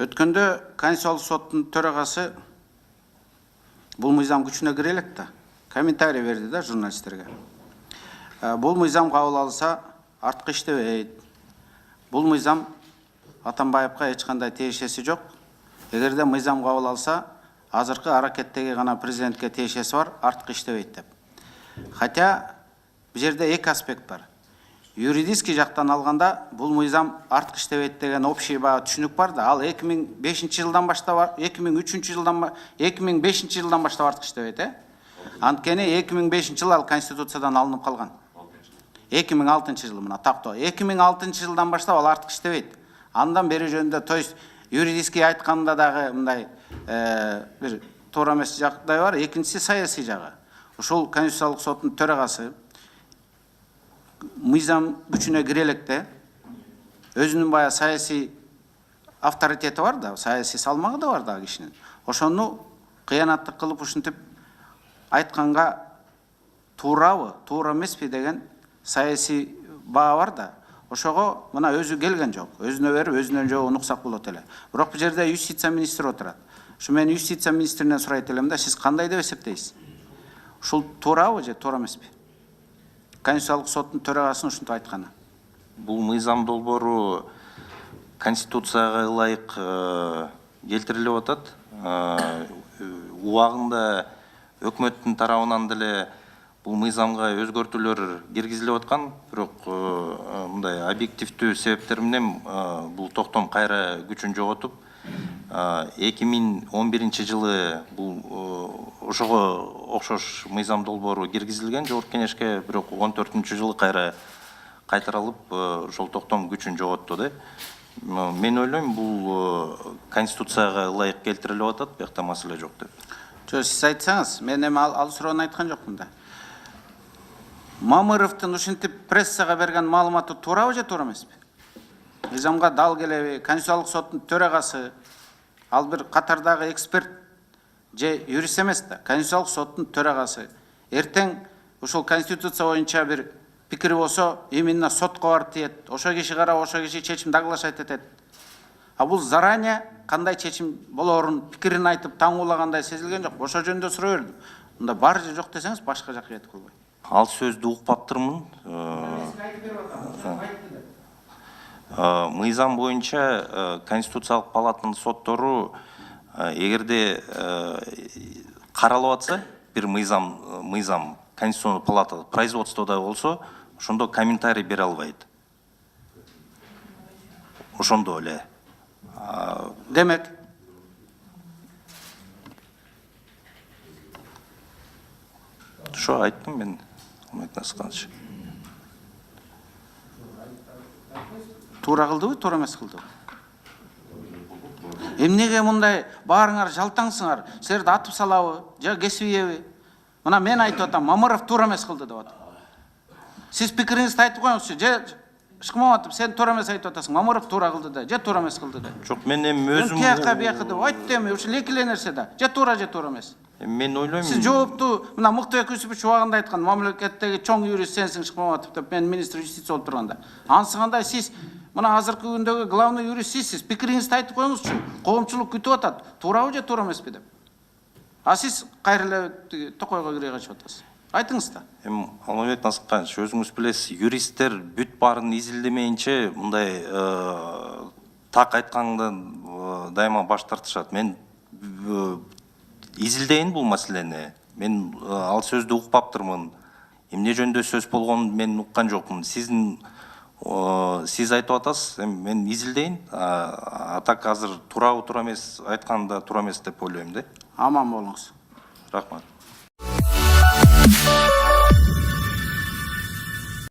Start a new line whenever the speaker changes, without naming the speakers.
Өткөндө Конституциялык соттун төрагасы бул мыйзам күчүнө кире элек да, комментарий берди да журналисттерге. Бул мыйзам кабыл алынса, арткы иштебейт. Бул мыйзам Атамбаевка эч кандай тиешеси жок. Эгерде мыйзам кабыл алса, азыркы аракеттеги гана президентке тиешеси бар, арткы иштебейт деп. Хотя бул жерде эки аспект бар. Юридический жактан алганда бул мыйзам арткы иштебейт деген общий түшүнүк бар да, ал 2005 жылдан баштап, 2005 жылдан баштап арткы иштебейт, Анткени 2005 жыл ал Конституциядан алынып калган. 2006 жыл мына тактоо. 2006 жылдан баштап ал арткы иштебейт. Андан бери жөнүндө, то есть юридический айтканда дагы мындай бир туура эмес жагдай бар, экинчиси саясий жагы. Ушул Конституциялык соттун төрагасы мыйзам күчүнө кире электе өзүнүн баягы саясий авторитети бар да, саясий салмагы да бар да кишинин. Ошону кыянаттык кылып ушинтип айтканга туурабы, туура эмеспи деген саясий баа бар да. Ошого мына өзү келген жок. Өзүнө берип, өзүнөн жогу унуксак болот эле. Бирок бул жерде юстиция министри отурат. Ушу мен юстиция министринен сурайт элем да, сиз кандай деп эсептейсиз? Ушул туурабы же туура эмеспи? Конституциялык соттун төрагасынын ушинтип айтканы.
Бул мыйзам долбоору Конституцияга ылайык келтирилип атат. Убагында өкмөттүн тарабынан деле бул мыйзамга өзгөртүүлөр киргизилип аткан, бирок мындай объективдүү себептер менен бул токтом кайра күчүн жоготуп, 2011 жылы бул ошого окшош мыйзам долбоору киргизилген Жогорку Кеңешке, бирок 14 жылы кайра кайтарылып, ошол токтом күчүн жоготту да. Мен ойлойм, бул Конституцияга ылайык келтирилип атат, биякта маселе жок деп.
Жок, сиз айтсаңыз, мен эми ал суроону айткан жокмун да. Мамыровдун ушинтип прессага берген маалыматы туурабы же туура эмеспи? Мыйзамга дал келеби? Конституциялык соттун төрагасы ал бир катардагы эксперт же юрист эмес да, Конституциялык соттун төрагасы. Эртең ушул Конституция боюнча бир пикири болсо, именно сотко барып тиет. Ошо киши карап, ошо киши чечим оглашать этет. А бул заранее кандай чечим болорун пикирин айтып таңуулагандай сезилген жок. Ошо жөнүндө суроо бердим. Мында бар же жок десеңиз, башка жакка кетип калбай.
Ал сөздү укпаптырмын. Мыйзам боюнча Конституциялык палатанын соттору эгерде каралып атса, бир мыйзам Конституциялык палата производстводо болсо, ошондо комментарий бере албайт. Ошондо эле.
Демек,
ошо айттым мен.
Туура кылдыбы, туура эмес кылдыбы? Эмнеге мындай баарыңар жалтаңсыңар? Силерди атып салабы, же кесибиеби? Мына мен айтып атам, Мамыров туура эмес кылды деп атам. Сиз пикириңизди айтып коюңузчу, же Ишкмаматов, сен туура эмес айтып атасың, Мамыров туура кылды да, же туура эмес кылды да.
Жок, мен эми өзүм
тияка бияка деп айтты эми, ушул эки эле нерсе да. Же туура эмес.
Мен ойлойм.
Сиз жоопту мына Мыктыбек Юсупович убагында айткан, мамлекеттеги чоң юрист сенсиң Ишкмаматов деп, мен министр юстиция болуп турганда. Анысы кандай сиз мына азыркы күндөгү главный юрист сиз пикириңизди айтып коюңузчу. Коомчулук күтүп атат. Туурабы же туура эмеспи деп. А сиз кайра эле токойго кире качып атасыз. Айтыңыз да.
Алмамбет Насыпканович, өзүңүз билесиз, юристтер бүт баарын изилдемейинче мындай так айткандан дайыма баш тартышат. Мен изилдейин бул маселени. Мен ал сөздү укпаптырмын. Эмне жөнүндө сөз болгонун мен уккан жокмун. Сиз айтып атасыз, мен изилдейин. А так азыр туурабы туура эмес айтканда туура эмес деп ойлойм да.
Аман болуңуз.
Рахмат.